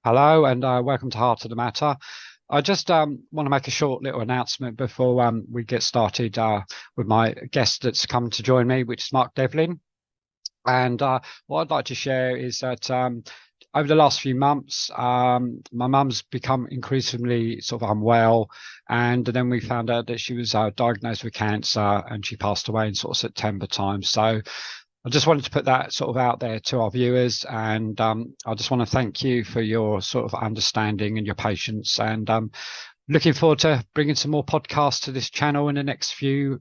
Hello and welcome to Heart of the Matter. I just want to make a short little announcement before we get started with my guest that's come to join me, which is Mark Devlin. And what I'd like to share is that over the last few months, my mum's become increasingly sort of unwell. And then we found out that she was diagnosed with cancer and she passed away in sort of September time. So I just wanted to put that sort of out there to our viewers, and I just want to thank you for your sort of understanding and your patience. And looking forward to bringing some more podcasts to this channel in the next few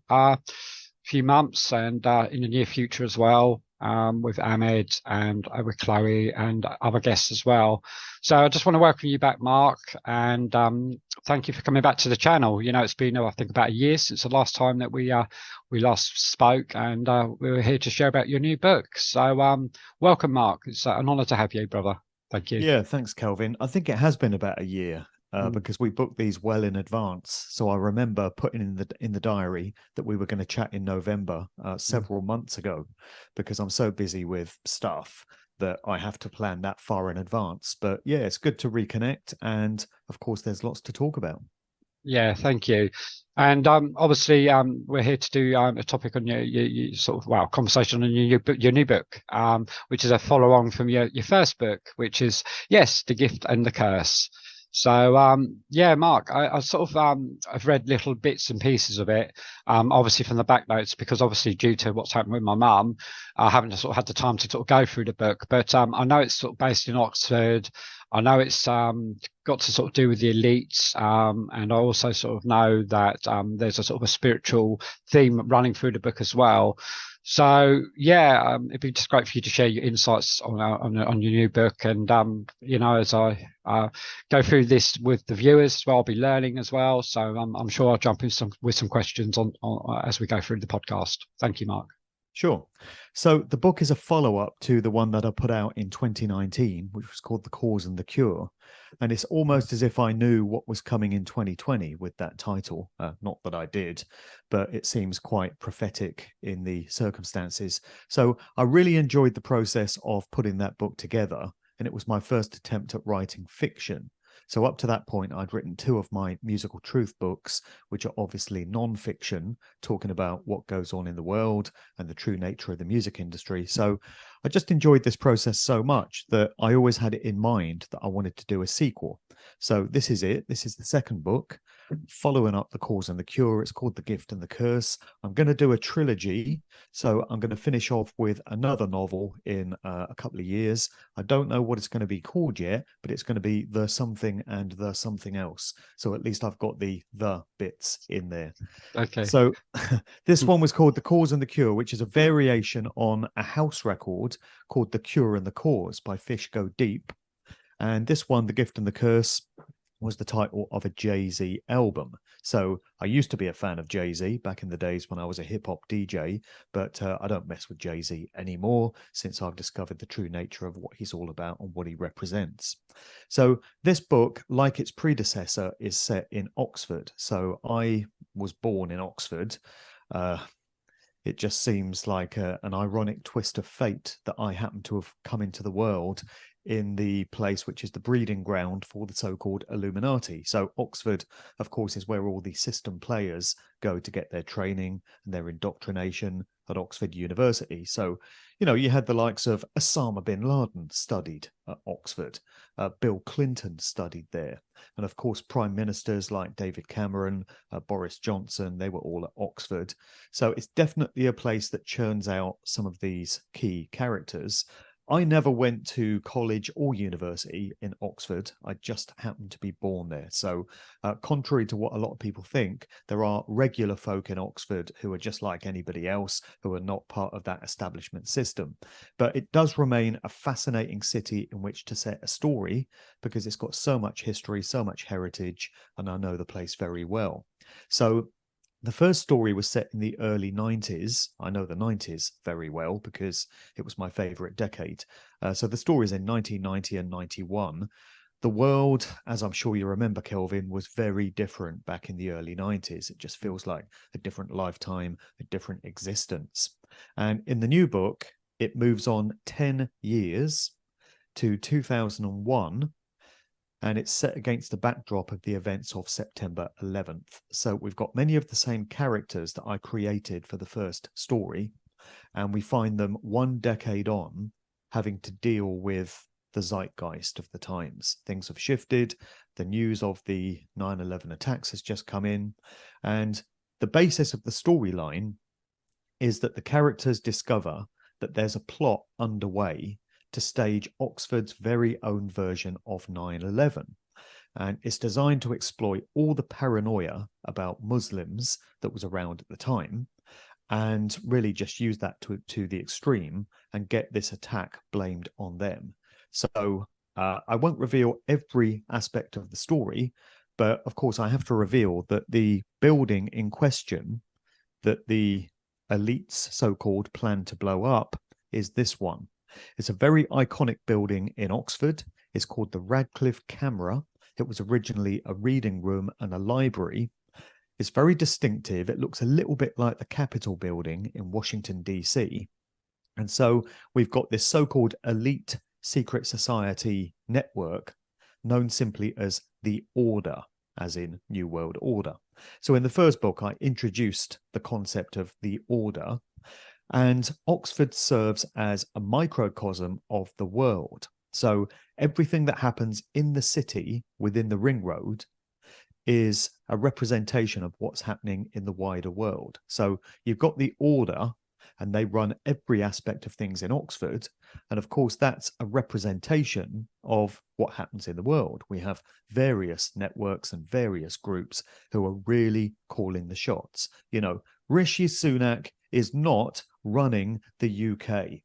months and in the near future as well, with Ahmed and with Chloe and other guests as well. So I just want to welcome you back, Mark, and thank you for coming back to the channel. You know, it's been I think about a year since the last time that we last spoke, and we were here to share about your new book. So welcome, Mark. It's an honour to have you, brother. Thank you. Yeah, thanks, Kelvin. I think it has been about a year Mm. because we booked these well in advance. So I remember putting in the diary that we were going to chat in November Mm. several months ago, because I'm so busy with stuff that I have to plan that far in advance. But yeah, it's good to reconnect, and of course, there's lots to talk about. Yeah, thank you. And obviously, we're here to do a topic on your sort of conversation on your new book, which is a follow on from your first book, which is yes, the gift and the curse. So yeah, Mark, I sort of I've read little bits and pieces of it, obviously from the back notes because obviously due to what's happened with my mum, I haven't sort of had the time to sort of go through the book. But I know it's sort of based in Oxford. I know it's got to sort of do with the elites, and I also sort of know that there's a sort of a spiritual theme running through the book as well. So yeah, it'd be just great for you to share your insights on your new book, and you know, as I go through this with the viewers as well, I'll be learning as well. So I'm sure I'll jump in with some questions on as we go through the podcast. Thank you, Mark. Sure. So the book is a follow-up to the one that I put out in 2019, which was called The Cause and the Cure. And it's almost as if I knew what was coming in 2020 with that title. Not that I did, but it seems quite prophetic in the circumstances. So I really enjoyed the process of putting that book together. And it was my first attempt at writing fiction. So up to that point, I'd written two of my musical truth books, which are obviously non-fiction, talking about what goes on in the world and the true nature of the music industry. So I just enjoyed this process so much that I always had it in mind that I wanted to do a sequel. So this is it. This is the second book, following up The Cause and the Cure. It's called The Gift and the Curse. I'm going to do a trilogy. So I'm going to finish off with another novel in a couple of years. I don't know what it's going to be called yet, but it's going to be The Something and The Something Else. So at least I've got the bits in there. Okay. So this one was called The Cause and the Cure, which is a variation on a house record called The Cure and the Cause by Fish Go Deep. And this one, The Gift and the Curse, was the title of a Jay-Z album. So I used to be a fan of Jay-Z back in the days when I was a hip-hop DJ, but I don't mess with Jay-Z anymore since I've discovered the true nature of what he's all about and what he represents. So this book, like its predecessor, is set in Oxford. So I was born in Oxford. Uh, it just seems like an ironic twist of fate that I happen to have come into the world in the place which is the breeding ground for the so-called Illuminati. So Oxford, of course, is where all the system players go to get their training and their indoctrination at Oxford University. So, you know, you had the likes of Osama bin Laden studied at Oxford. Bill Clinton studied there. And of course, prime ministers like David Cameron, Boris Johnson, they were all at Oxford. So it's definitely a place that churns out some of these key characters. I never went to college or university in Oxford. I just happened to be born there. So, contrary to what a lot of people think, there are regular folk in Oxford who are just like anybody else, who are not part of that establishment system. But it does remain a fascinating city in which to set a story because it's got so much history, so much heritage, and I know the place very well. So, the first story was set in the early 90s. I know the 90s very well because it was my favorite decade. So the story is in 1990 and 91. The world, as I'm sure you remember, Kelvin, was very different back in the early 90s. It just feels like a different lifetime, a different existence. And in the new book, it moves on 10 years to 2001. and it's set against the backdrop of the events of September 11th. So we've got many of the same characters that I created for the first story, and we find them 1 decade on having to deal with the zeitgeist of the times. Things have shifted. The news of the 9/11 attacks has just come in, and the basis of the storyline is that the characters discover that there's a plot underway to stage Oxford's very own version of 9/11. And it's designed to exploit all the paranoia about Muslims that was around at the time, and really just use that to the extreme and get this attack blamed on them. So I won't reveal every aspect of the story, but of course I have to reveal that the building in question that the elites so-called plan to blow up is this one. It's a very iconic building in Oxford. It's called the Radcliffe Camera. It was originally a reading room and a library. It's very distinctive. It looks a little bit like the Capitol building in Washington, D.C. And so we've got this so-called elite secret society network known simply as the Order, as in New World Order. So in the first book, I introduced the concept of the Order, and Oxford serves as a microcosm of the world. So everything that happens in the city within the ring road is a representation of what's happening in the wider world. So you've got the Order, and they run every aspect of things in Oxford. And of course, that's a representation of what happens in the world. We have various networks and various groups who are really calling the shots. You know, Rishi Sunak is not running the UK.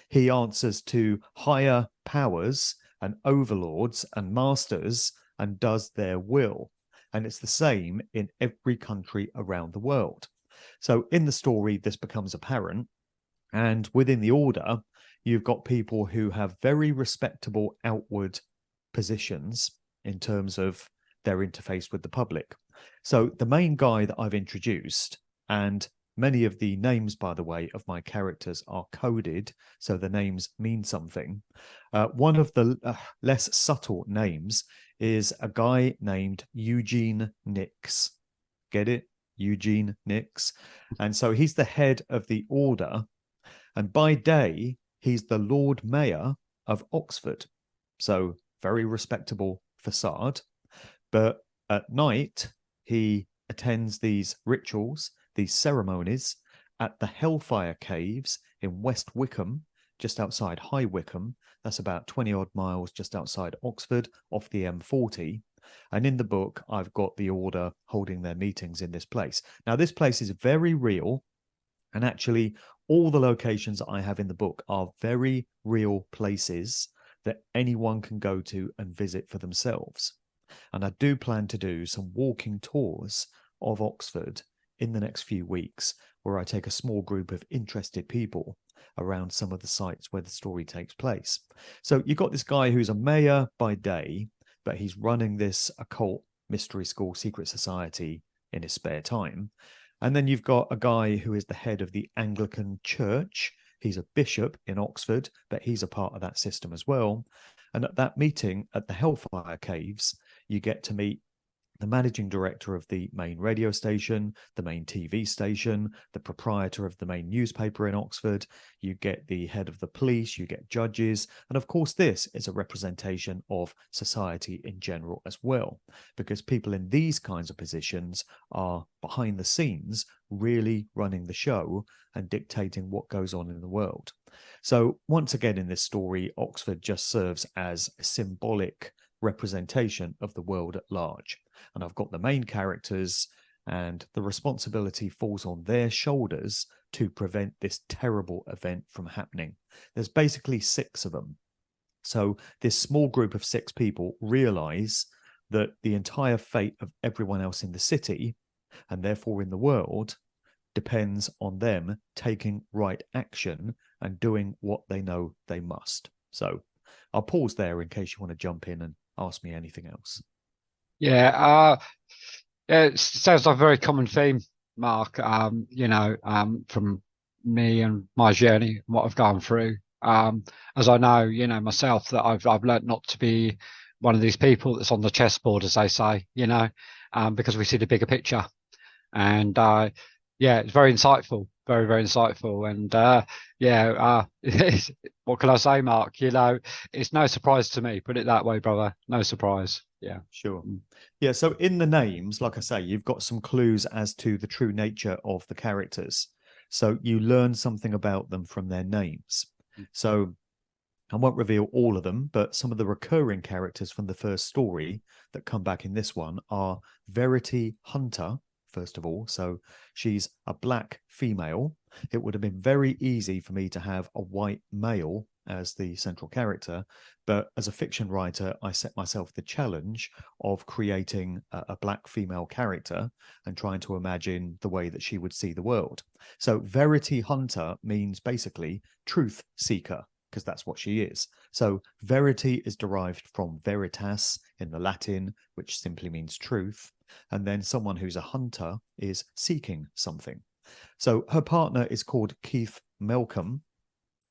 He answers to higher powers and overlords and masters and does their will. And it's the same in every country around the world. So in the story, this becomes apparent. And within the Order, you've got people who have very respectable outward positions in terms of their interface with the public. So the main guy that I've introduced, and many of the names, by the way, of my characters are coded, so the names mean something. One of the less subtle names is a guy named Eugene Nix. Get it? Eugene Nix. And so he's the head of the Order. And by day, he's the Lord Mayor of Oxford. So very respectable facade. But at night, he attends these rituals, these ceremonies at the Hellfire Caves in West Wickham, just outside High Wycombe. That's about 20 odd miles just outside Oxford off the M40. And in the book, I've got the Order holding their meetings in this place. Now, this place is very real. And actually, all the locations that I have in the book are very real places that anyone can go to and visit for themselves. And I do plan to do some walking tours of Oxford in the next few weeks, where I take a small group of interested people around some of the sites where the story takes place. So you've got this guy who's a mayor by day, but he's running this occult mystery school secret society in his spare time. And then you've got a guy who is the head of the Anglican Church. He's a bishop in Oxford, but he's a part of that system as well. And at that meeting at the Hellfire Caves, you get to meet the managing director of the main radio station, the main TV station, the proprietor of the main newspaper in Oxford. You get the head of the police, you get judges. And of course, this is a representation of society in general as well, because people in these kinds of positions are behind the scenes, really running the show and dictating what goes on in the world. So once again, in this story, Oxford just serves as a symbolic representation of the world at large. And I've got the main characters, and the responsibility falls on their shoulders to prevent this terrible event from happening. There's basically 6 of them. So this small group of 6 people realize that the entire fate of everyone else in the city, and therefore in the world, depends on them taking right action and doing what they know they must. So I'll pause there in case you want to jump in and ask me anything else. Yeah, it sounds like a very common theme, Mark. From me and my journey and what I've gone through. As I know, myself, that I've learned not to be one of these people that's on the chessboard, as they say, because we see the bigger picture. And yeah, it's very insightful, very, very insightful. And what can I say, Mark? It's no surprise to me. Put it that way, brother. No surprise. Yeah. Sure. Yeah. So in the names, like I say, you've got some clues as to the true nature of the characters. So you learn something about them from their names. So I won't reveal all of them, but some of the recurring characters from the first story that come back in this one are Verity Hunter, first of all. So she's a black female. It would have been very easy for me to have a white male as the central character, but as a fiction writer, I set myself the challenge of creating a black female character and trying to imagine the way that she would see the world. So Verity Hunter means basically truth seeker, because that's what she is. So verity is derived from veritas in the Latin, which simply means truth. And then someone who's a hunter is seeking something. So her partner is called Keith Malcolm.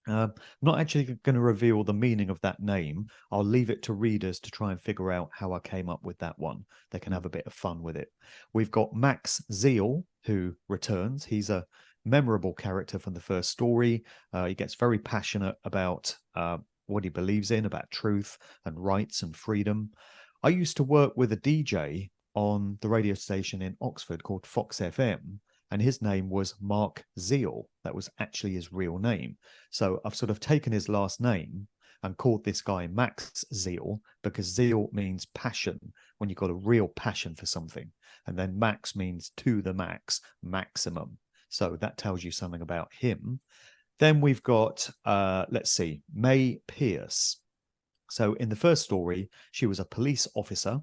I'm not actually going to reveal the meaning of that name. I'll leave it to readers to try and figure out how I came up with that one. They can have a bit of fun with it. We've got Max Zeal, who returns. He's a memorable character from the first story. He gets very passionate about what he believes in, about truth and rights and freedom. I used to work with a DJ on the radio station in Oxford called Fox FM, and his name was Mark Zeal. That was actually his real name. So I've sort of taken his last name and called this guy Max Zeal, because zeal means passion, when you've got a real passion for something. And then max means to the max, maximum. So that tells you something about him. Then we've got, let's see, May Pierce. So in the first story, she was a police officer,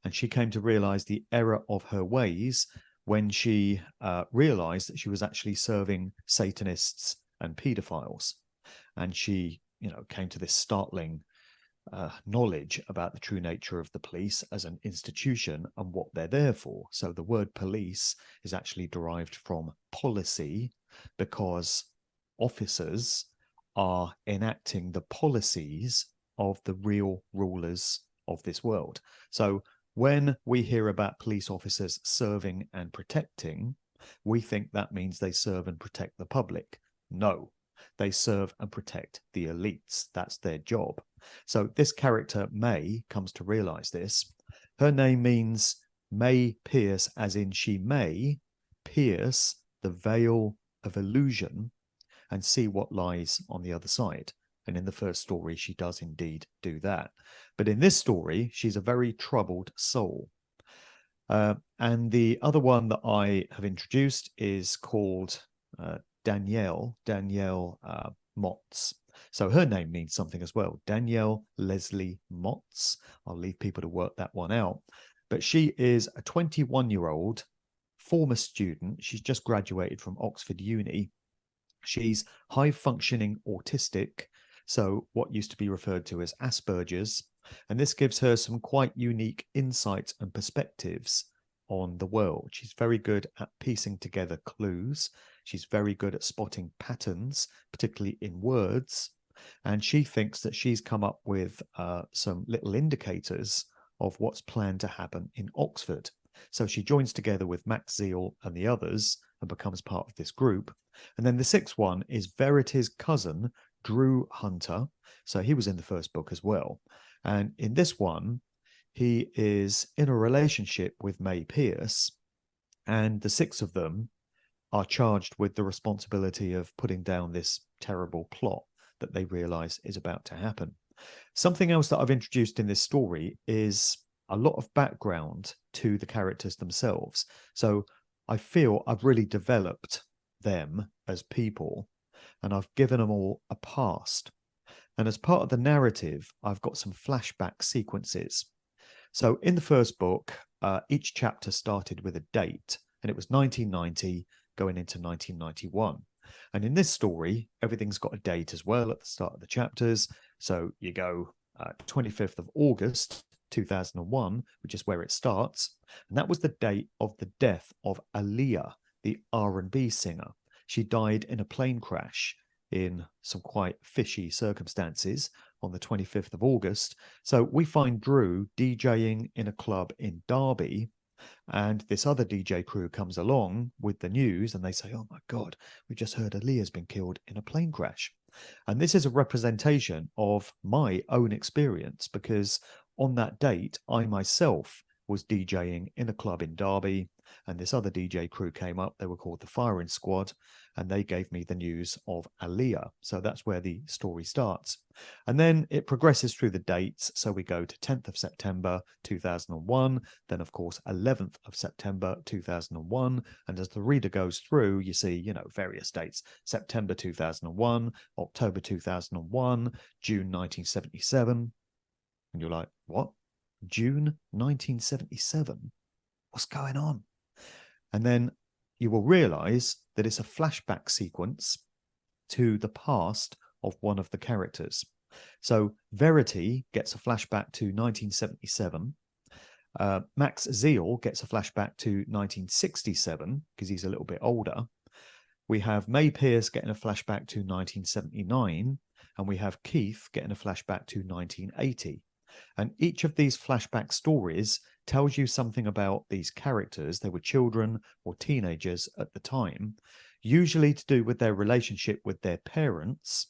and she came to realize the error of her ways when she realized that she was actually serving Satanists and pedophiles. And she, came to this startling knowledge about the true nature of the police as an institution and what they're there for. So the word police is actually derived from policy, because officers are enacting the policies of the real rulers of this world. So when we hear about police officers serving and protecting, we think that means they serve and protect the public. No, they serve and protect the elites. That's their job. So this character, May, comes to realize this. Her name means May pierce, as in she may pierce the veil of illusion and see what lies on the other side. And in the first story, she does indeed do that. But in this story, she's a very troubled soul. And the other one that I have introduced is called Danielle Motz. So her name means something as well. Danielle Leslie Motz. I'll leave people to work that one out. But she is a 21-year-old former student. She's just graduated from Oxford Uni. She's high-functioning autistic, so what used to be referred to as Asperger's. And this gives her some quite unique insights and perspectives on the world. She's very good at piecing together clues. She's very good at spotting patterns, particularly in words. And she thinks that she's come up with some little indicators of what's planned to happen in Oxford. So she joins together with Max Zeal and the others and becomes part of this group. And then the sixth one is Verity's cousin, Drew Hunter. So he was in the first book as well. And in this one, he is in a relationship with May Pierce, and the six of them are charged with the responsibility of putting down this terrible plot that they realize is about to happen. Something else that I've introduced in this story is a lot of background to the characters themselves. So I feel I've really developed them as people, and I've given them all a past. And as part of the narrative, I've got some flashback sequences. So in the first book, each chapter started with a date, and it was 1990 going into 1991. And in this story, everything's got a date as well at the start of the chapters. So you go 25th of August, 2001, which is where it starts. And that was the date of the death of Aaliyah, the R&B singer. She died in a plane crash in some quite fishy circumstances on the 25th of August. So we find Drew DJing in a club in Derby, and this other DJ crew comes along with the news, and they say, oh my God, we just heard Aaliyah's been killed in a plane crash. And this is a representation of my own experience, because on that date, I myself was DJing in a club in Derby, and this other DJ crew came up. They were called the Firing Squad, and they gave me the news of Aaliyah. So that's where the story starts. And then it progresses through the dates. So we go to 10th of September 2001, then of course 11th of September 2001. And as the reader goes through, you see, you know, various dates: September 2001, October 2001, June 1977. And you're like, what? June 1977? What's going on? And then you will realize that it's a flashback sequence to the past of one of the characters. So Verity gets a flashback to 1977. Max Zeal gets a flashback to 1967 because he's a little bit older. We have May Pierce getting a flashback to 1979, and we have Keith getting a flashback to 1980. And each of these flashback stories tells you something about these characters. They were children or teenagers at the time, usually to do with their relationship with their parents.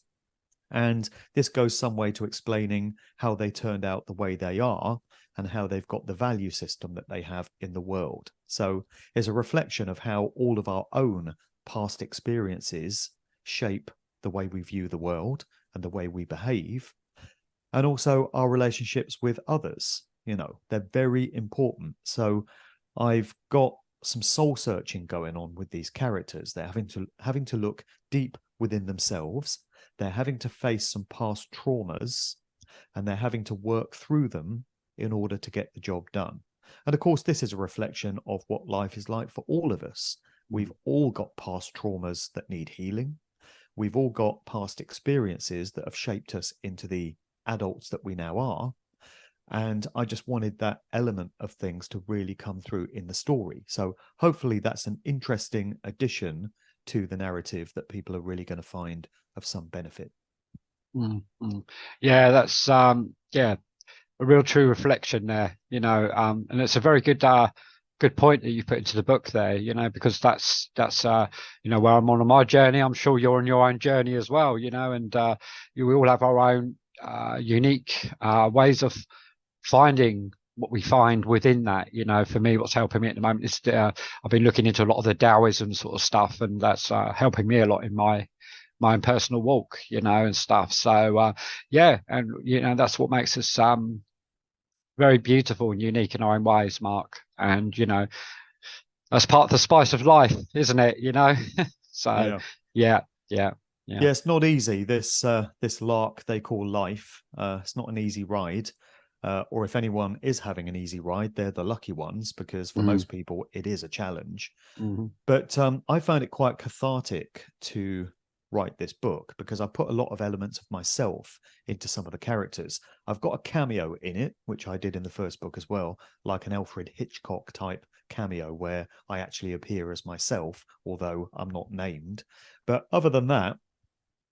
And this goes some way to explaining how they turned out the way they are and how they've got the value system that they have in the world. So it's a reflection of how all of our own past experiences shape the way we view the world and the way we behave. And also our relationships with others, you know, they're very important. So I've got some soul searching going on with these characters. They're having to look deep within themselves. They're having to face some past traumas, and they're having to work through them in order to get the job done. And of course, this is a reflection of what life is like for all of us. We've all got past traumas that need healing. We've all got past experiences that have shaped us into the adults that we now are. And I just wanted that element of things to really come through in the story. So hopefully that's an interesting addition to the narrative that people are really going to find of some benefit. Yeah, that's yeah, a real true reflection there, you know, and it's a very good point that you put into the book there, you know, because that's you know, where I'm on my journey. I'm sure you're on your own journey as well, you know, and we all have our own unique ways of finding what we find within that. You know, for me, what's helping me at the moment is I've been looking into a lot of the Taoism sort of stuff, and that's helping me a lot in my own personal walk, you know, and stuff. So yeah, and you know, that's what makes us very beautiful and unique in our own ways, Mark. And you know, that's part of the spice of life, isn't it? You know. So yeah. Yeah, it's not easy. This lark they call life. It's not an easy ride. Or if anyone is having an easy ride, they're the lucky ones, because for most people it is a challenge. But I found it quite cathartic to write this book, because I put a lot of elements of myself into some of the characters. I've got a cameo in it, which I did in the first book as well, like an Alfred Hitchcock type cameo where I actually appear as myself, although I'm not named. But other than that,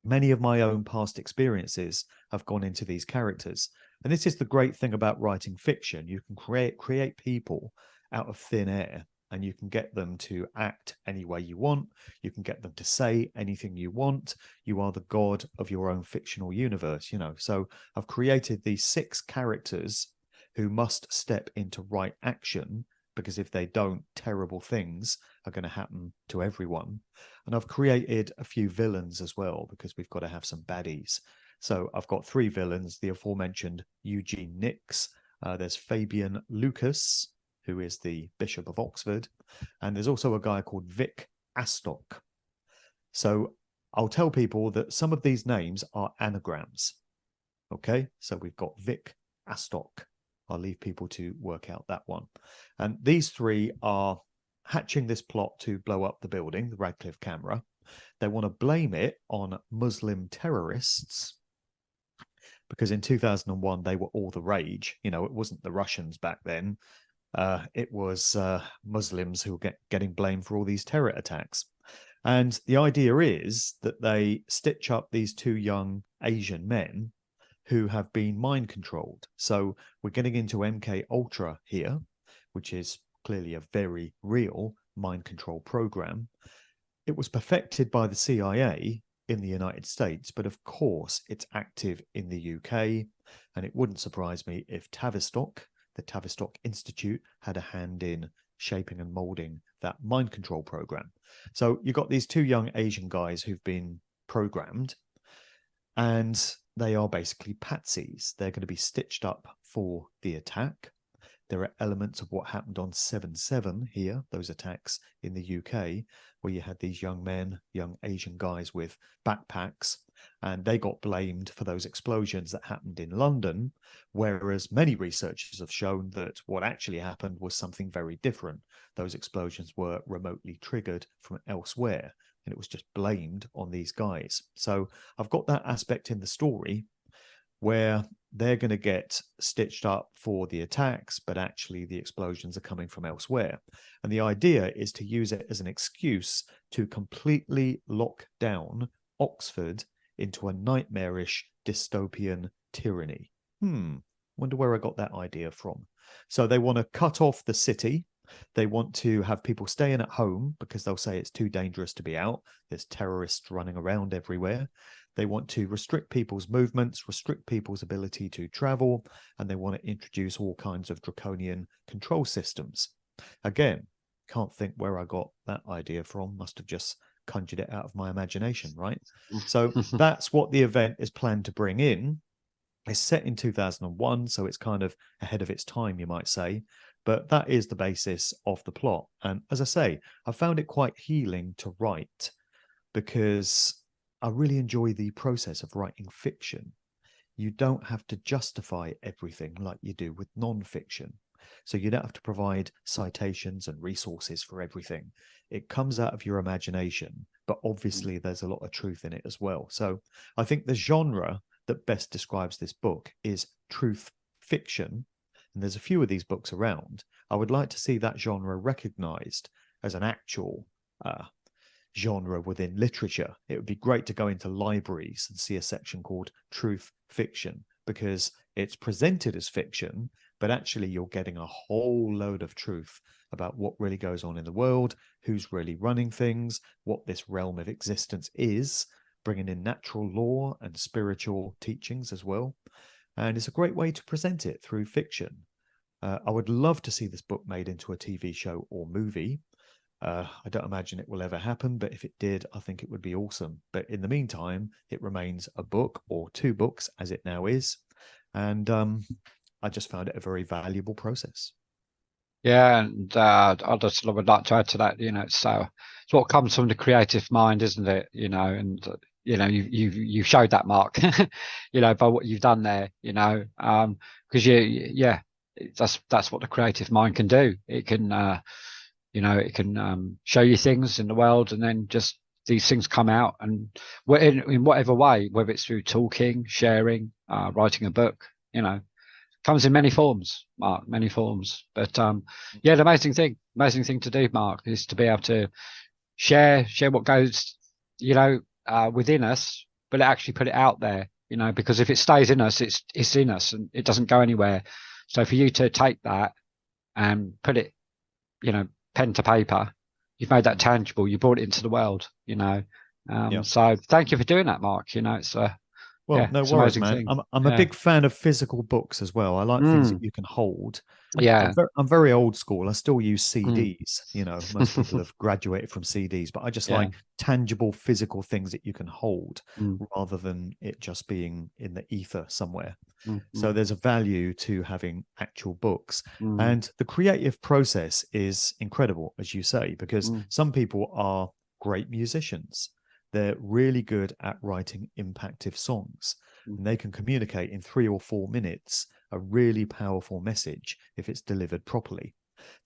many of my own past experiences have gone into these characters. And this is the great thing about writing fiction. You can create people out of thin air, and you can get them to act any way you want. You can get them to say anything you want. You are the god of your own fictional universe, you know. So I've created these 6 characters who must step into right action, because if they don't, terrible things are going to happen to everyone. And I've created a few villains as well, because we've got to have some baddies. So I've got 3 villains: the aforementioned Eugene Nix, there's Fabian Lucas, who is the Bishop of Oxford, and there's also a guy called Vic Astock. So I'll tell people that some of these names are anagrams. Okay, so we've got Vic Astock. I'll leave people to work out that one. And these 3 are hatching this plot to blow up the building, the Radcliffe camera. They want to blame it on Muslim terrorists, because in 2001 they were all the rage. You know, it wasn't the Russians back then. It was Muslims who were getting blamed for all these terror attacks. And the idea is that they stitch up these 2 young Asian men who have been mind controlled. So we're getting into MK Ultra here, which is clearly a very real mind control program. It was perfected by the CIA in the United States, but of course it's active in the UK, and it wouldn't surprise me if Tavistock, the Tavistock Institute, had a hand in shaping and molding that mind control program. So you've got these two young Asian guys who've been programmed, and they are basically patsies. They're going to be stitched up for the attack. There are elements of what happened on 7/7 here, those attacks in the UK, where you had these young men, young Asian guys with backpacks, and they got blamed for those explosions that happened in London, whereas many researchers have shown that what actually happened was something very different. Those explosions were remotely triggered from elsewhere, and it was just blamed on these guys. So I've got that aspect in the story where they're going to get stitched up for the attacks, but actually the explosions are coming from elsewhere. And the idea is to use it as an excuse to completely lock down Oxford into a nightmarish dystopian tyranny. Wonder where I got that idea from. So they want to cut off the city. They want to have people staying at home because they'll say it's too dangerous to be out. There's terrorists running around everywhere. They want to restrict people's movements, restrict people's ability to travel, and they want to introduce all kinds of draconian control systems. Again, can't think where I got that idea from. Must have just conjured it out of my imagination, right? So that's what the event is planned to bring in. It's set in 2001, so it's kind of ahead of its time, you might say. But that is the basis of the plot. And as I say, I found it quite healing to write because I really enjoy the process of writing fiction. You don't have to justify everything like you do with non-fiction. So you don't have to provide citations and resources for everything. It comes out of your imagination, but obviously there's a lot of truth in it as well. So I think the genre that best describes this book is truth fiction. And there's a few of these books around. I would like to see that genre recognized as an actual genre within literature. It would be great to go into libraries and see a section called truth fiction, because it's presented as fiction, but actually you're getting a whole load of truth about what really goes on in the world, who's really running things, what this realm of existence is, bringing in natural law and spiritual teachings as well. And it's a great way to present it through fiction. I would love to see this book made into a TV show or movie. I don't imagine it will ever happen, but if it did, I think it would be awesome. But in the meantime, it remains a book or two books as it now is. And I just found it a very valuable process. Yeah, and I just would like to add to that. It's what comes from the creative mind, isn't it? And you showed that, Mark. By what you've done there. Because that's what the creative mind can do. It can it can show you things in the world, and then just these things come out, and in whatever way, whether it's through talking, sharing, writing a book, comes in many forms, Mark, many forms. But the amazing thing to do, Mark, is to be able to share what goes, within us, but actually put it out there, because if it stays in us, it's in us and it doesn't go anywhere. So for you to take that and put it, pen to paper, you've made that tangible. You brought it into the world, So thank you for doing that, Mark. It's no worries, man. I'm a big fan of physical books as well. I like things that you can hold. Yeah, I'm very old school. I still use CDs. Most people have graduated from CDs, but I just like tangible physical things that you can hold rather than it just being in the ether somewhere. So there's a value to having actual books. And the creative process is incredible, as you say, because some people are great musicians. They're really good at writing impactful songs, and they can communicate in 3 or 4 minutes a really powerful message if it's delivered properly.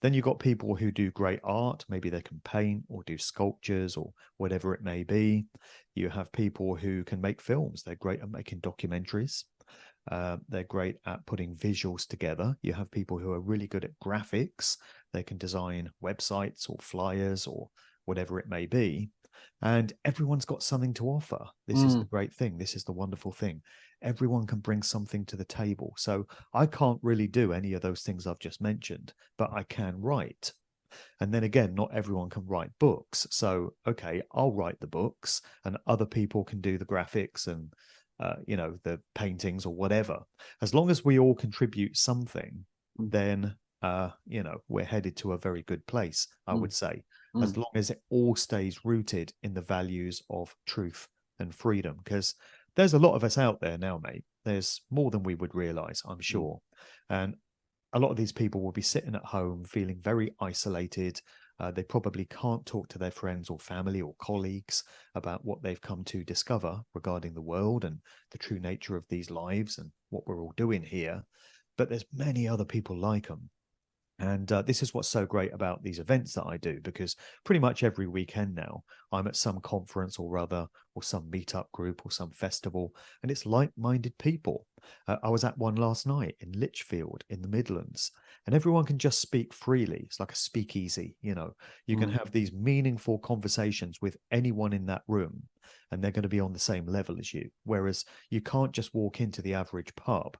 Then you've got people who do great art. Maybe they can paint or do sculptures or whatever it may be. You have people who can make films. They're great at making documentaries. They're great at putting visuals together. You have people who are really good at graphics. They can design websites or flyers or whatever it may be. And everyone's got something to offer. This is the great thing. This is the wonderful thing. Everyone can bring something to the table. So I can't really do any of those things I've just mentioned, but I can write. And then again, not everyone can write books. So, okay, I'll write the books and other people can do the graphics and, the paintings or whatever. As long as we all contribute something, then, we're headed to a very good place, I would say, as long as it all stays rooted in the values of truth and freedom. Because there's a lot of us out there now, mate. There's more than we would realize, I'm sure. And a lot of these people will be sitting at home feeling very isolated. They probably can't talk to their friends or family or colleagues about what they've come to discover regarding the world and the true nature of these lives and what we're all doing here. But there's many other people like them. And this is what's so great about these events that I do, because pretty much every weekend now I'm at some conference or other, or some meetup group or some festival, and it's like-minded people. I was at one last night in Lichfield in the Midlands, and everyone can just speak freely. It's like a speakeasy, you can have these meaningful conversations with anyone in that room, and they're going to be on the same level as you. Whereas you can't just walk into the average pub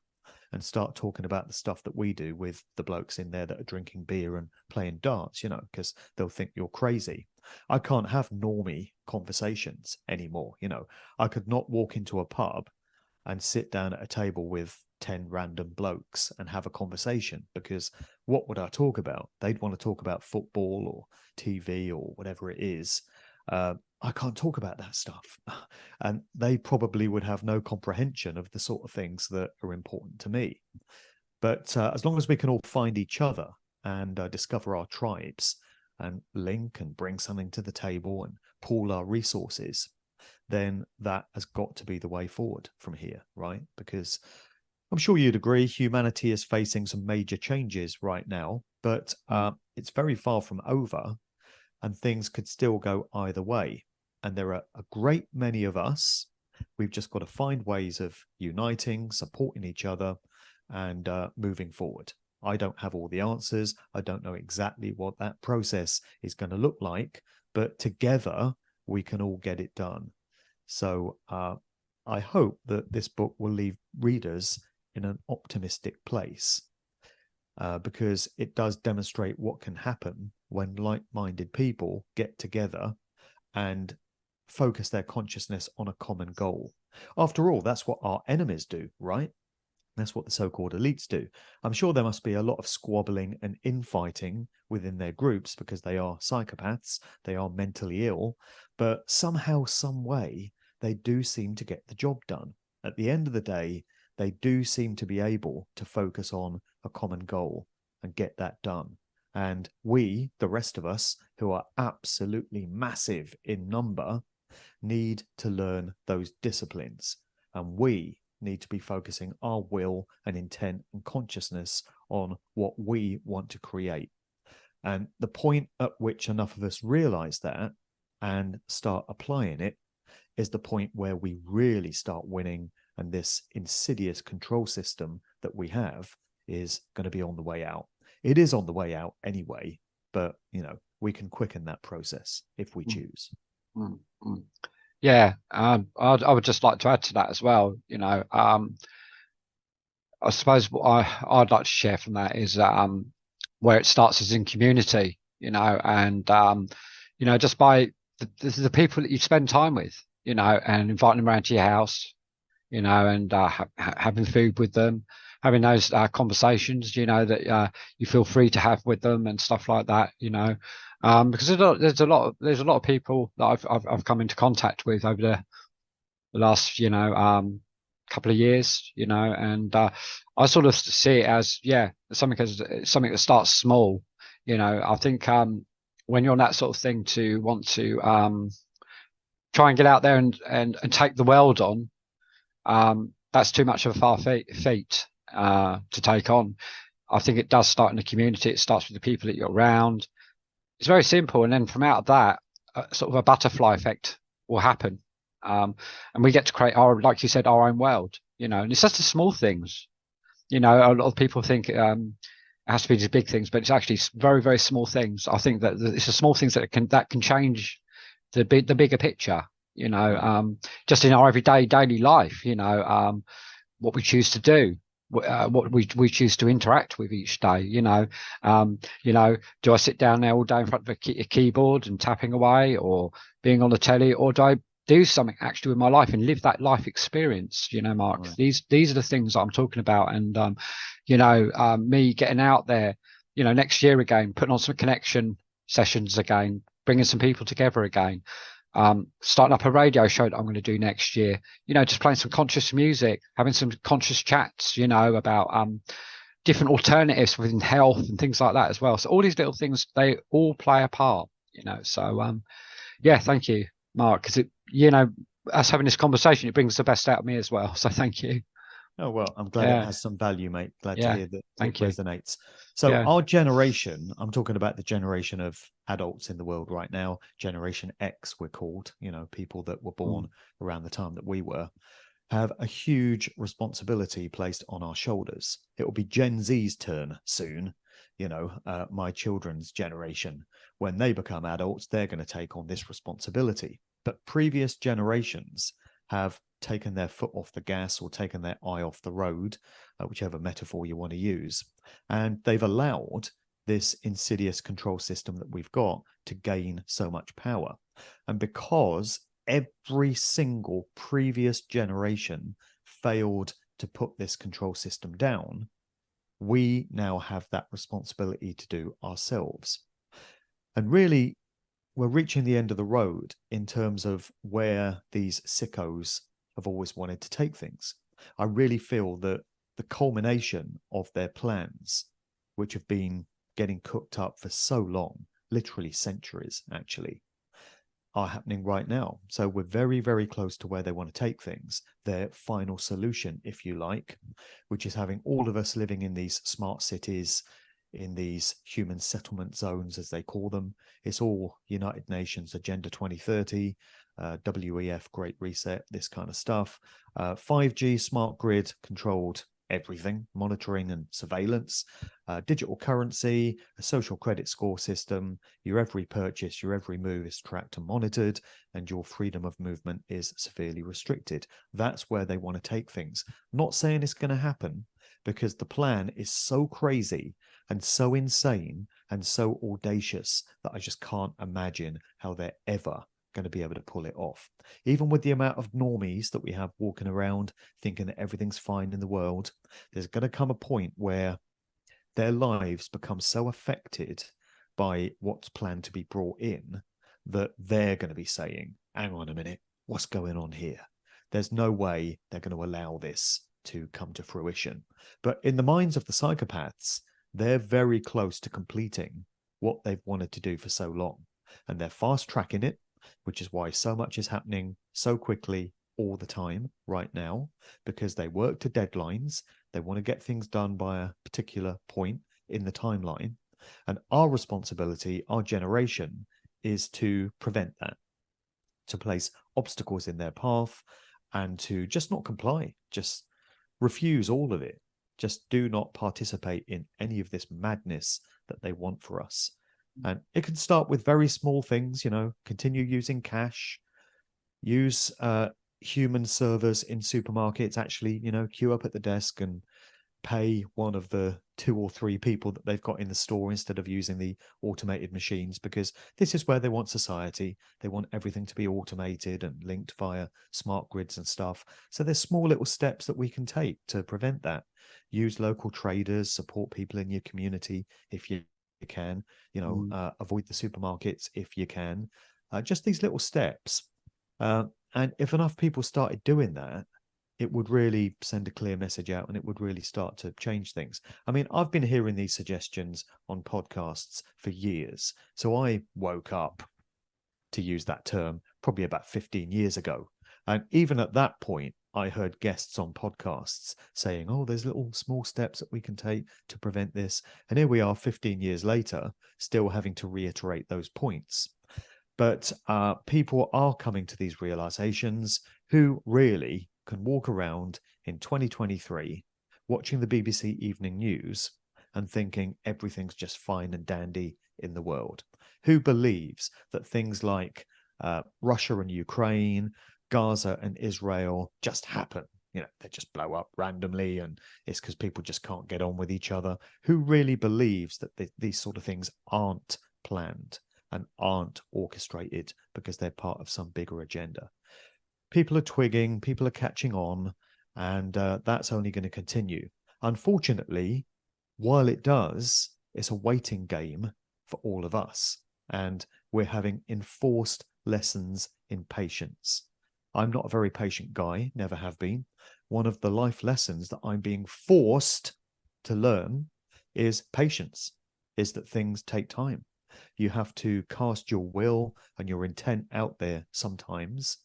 and start talking about the stuff that we do with the blokes in there that are drinking beer and playing darts, because they'll think you're crazy. I can't have normie conversations anymore. I could not walk into a pub and sit down at a table with 10 random blokes and have a conversation, because what would I talk about? They'd want to talk about football or TV or whatever it is. I can't talk about that stuff. And they probably would have no comprehension of the sort of things that are important to me. But as long as we can all find each other and discover our tribes and link and bring something to the table and pool our resources, then that has got to be the way forward from here, right? Because I'm sure you'd agree, humanity is facing some major changes right now, but it's very far from over, and things could still go either way. And there are a great many of us. We've just got to find ways of uniting, supporting each other, and moving forward. I don't have all the answers. I don't know exactly what that process is going to look like, but together we can all get it done. So I hope that this book will leave readers in an optimistic place, because it does demonstrate what can happen when like-minded people get together and focus their consciousness on a common goal. After all, that's what our enemies do, right? That's what the so-called elites do. I'm sure there must be a lot of squabbling and infighting within their groups, because they are psychopaths, they are mentally ill, but somehow, some way, they do seem to get the job done. At the end of the day, they do seem to be able to focus on a common goal and get that done. And we, the rest of us, who are absolutely massive in number, need to learn those disciplines. And we need to be focusing our will and intent and consciousness on what we want to create. And the point at which enough of us realize that and start applying it is the point where we really start winning, and this insidious control system that we have is going to be on the way out. It is on the way out anyway, but we can quicken that process if we choose. Yeah, I would just like to add to that as well. I suppose what I'd like to share from that is where it starts is in community, and just by the people that you spend time with, and inviting them around to your house, and having food with them, having those conversations, that you feel free to have with them and stuff like that, because there's a lot of people that I've come into contact with over the last couple of years, and I sort of see it as something that starts small. I think when you're on that sort of thing, to want to try and get out there and take the world on, that's too much of a far feat to take on. I think it does start in the community. It starts with the people that you're around. It's very simple, and then from out of that, sort of a butterfly effect will happen, and we get to create like you said, our own world. And it's just the small things. A lot of people think, and it has to be these big things, but it's actually very, very small things. I think that it's the small things that can change the bigger picture. Just in our everyday daily life. What we choose to do, what we choose to interact with each day. Do I sit down there all day in front of a keyboard and tapping away, or being on the telly, or do I do something actually with my life and live that life experience? Mark, Right. these are the things I'm talking about. And me getting out there, next year again, putting on some connection sessions again, bringing some people together again. Starting up a radio show that I'm going to do next year, just playing some conscious music, having some conscious chats, about different alternatives within health and things like that as well. So all these little things, they all play a part, so yeah, thank you, Mark, because us having this conversation, it brings the best out of me as well. So thank you. Oh, well, I'm glad it has some value, mate. Glad to hear that it resonates. So our generation, I'm talking about the generation of adults in the world right now, Generation X, we're called, people that were born around the time that we were, have a huge responsibility placed on our shoulders. It will be Gen Z's turn soon, my children's generation. When they become adults, they're going to take on this responsibility. But previous generations have taken their foot off the gas or taken their eye off the road, whichever metaphor you want to use. And they've allowed this insidious control system that we've got to gain so much power. And because every single previous generation failed to put this control system down, we now have that responsibility to do ourselves. And really, we're reaching the end of the road in terms of where these sickos have always wanted to take things. I really feel that the culmination of their plans, which have been getting cooked up for so long, literally centuries actually, are happening right now. So we're very, very close to where they want to take things. Their final solution, if you like, which is having all of us living in these smart cities, in these human settlement zones, as they call them. It's all United Nations Agenda 2030, WEF, Great Reset, this kind of stuff. 5G, smart grid, controlled everything, monitoring and surveillance, digital currency, a social credit score system. Your every purchase, your every move is tracked and monitored, and your freedom of movement is severely restricted. That's where they want to take things. Not saying it's going to happen, because the plan is so crazy and so insane and so audacious that I just can't imagine how they're ever going to be able to pull it off. Even with the amount of normies that we have walking around thinking that everything's fine in the world, there's going to come a point where their lives become so affected by what's planned to be brought in that they're going to be saying, hang on a minute, what's going on here? There's no way they're going to allow this to come to fruition. But in the minds of the psychopaths, they're very close to completing what they've wanted to do for so long. And they're fast tracking it, which is why so much is happening so quickly all the time right now, because they work to deadlines. They want to get things done by a particular point in the timeline. And our responsibility, our generation, is to prevent that, to place obstacles in their path, and to just not comply, just refuse all of it. Just do not participate in any of this madness that they want for us. And it can start with very small things, continue using cash, use human servers in supermarkets, actually, queue up at the desk and pay one of the 2 or 3 people that they've got in the store instead of using the automated machines, because this is where they want society. They want everything to be automated and linked via smart grids and stuff. So there's small little steps that we can take to prevent that. Use local traders, support people in your community if you can, avoid the supermarkets if you can. Just these little steps. And if enough people started doing that, it would really send a clear message out, and it would really start to change things. I mean, I've been hearing these suggestions on podcasts for years. So I woke up, to use that term, probably about 15 years ago. And even at that point, I heard guests on podcasts saying, oh, there's little small steps that we can take to prevent this. And here we are 15 years later, still having to reiterate those points. But people are coming to these realizations who really can walk around in 2023 watching the BBC Evening News and thinking everything's just fine and dandy in the world? Who believes that things like Russia and Ukraine, Gaza and Israel just happen? You know, they just blow up randomly and it's because people just can't get on with each other. Who really believes that these sort of things aren't planned and aren't orchestrated because they're part of some bigger agenda? People are twigging, people are catching on, and that's only going to continue. Unfortunately, while it does, it's a waiting game for all of us, and we're having enforced lessons in patience. I'm not a very patient guy, never have been. One of the life lessons that I'm being forced to learn is patience, is that things take time. You have to cast your will and your intent out there sometimes,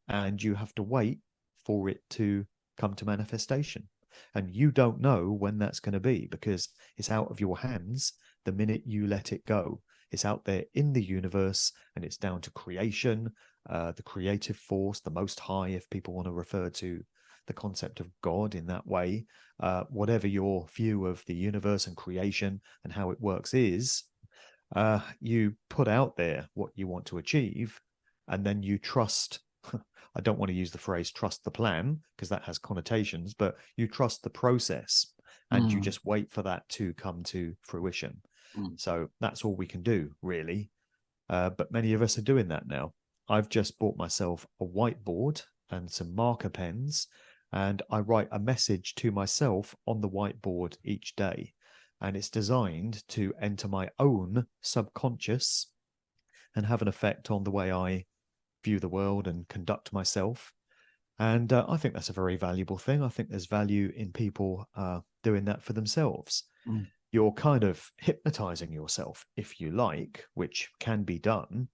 and you have to wait for it to come to manifestation. And you don't know when that's going to be because it's out of your hands the minute you let it go. It's out there in the universe, and it's down to creation, the creative force, the Most High, if people want to refer to the concept of God in that way. Whatever your view of the universe and creation and how it works is, you put out there what you want to achieve, and then you trust. I don't want to use the phrase trust the plan because that has connotations, but you trust the process and you just wait for that to come to fruition. So that's all we can do, really. But many of us are doing that now. I've just bought myself a whiteboard and some marker pens, and I write a message to myself on the whiteboard each day. And it's designed to enter my own subconscious and have an effect on the way I view the world and conduct myself. And I think that's a very valuable thing. I think there's value in people doing that for themselves. You're kind of hypnotizing yourself, if you like, which can be done,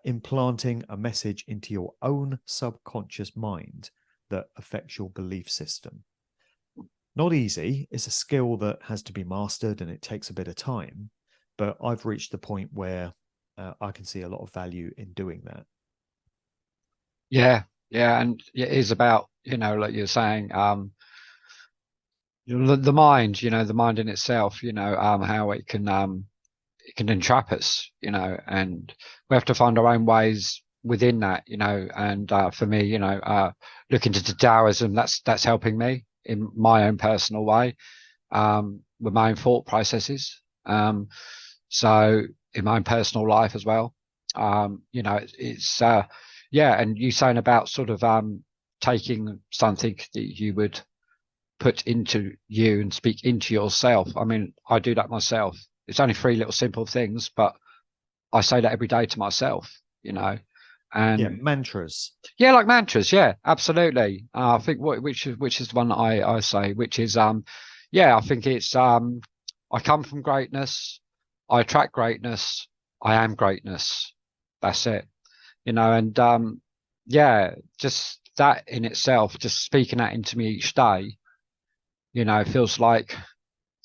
implanting a message into your own subconscious mind that affects your belief system. Not easy. It's a skill that has to be mastered and it takes a bit of time. But I've reached the point where I can see a lot of value in doing that. Yeah, and it is about, like you're saying, the mind, the mind in itself, how it can entrap us, and we have to find our own ways within that, and for me, looking into Taoism, that's helping me in my own personal way, with my own thought processes. So in my own personal life as well, it's yeah, and you saying about sort of taking something that you would put into you and speak into yourself. I mean, I do that myself. It's only 3 little simple things, but I say that every day to myself, and yeah, mantras. Yeah, like mantras. Yeah, absolutely. I think which is the one that I say, which is yeah, I think it's I come from greatness, I attract greatness, I am greatness. That's it. And yeah, just that in itself, just speaking that into me each day, it feels like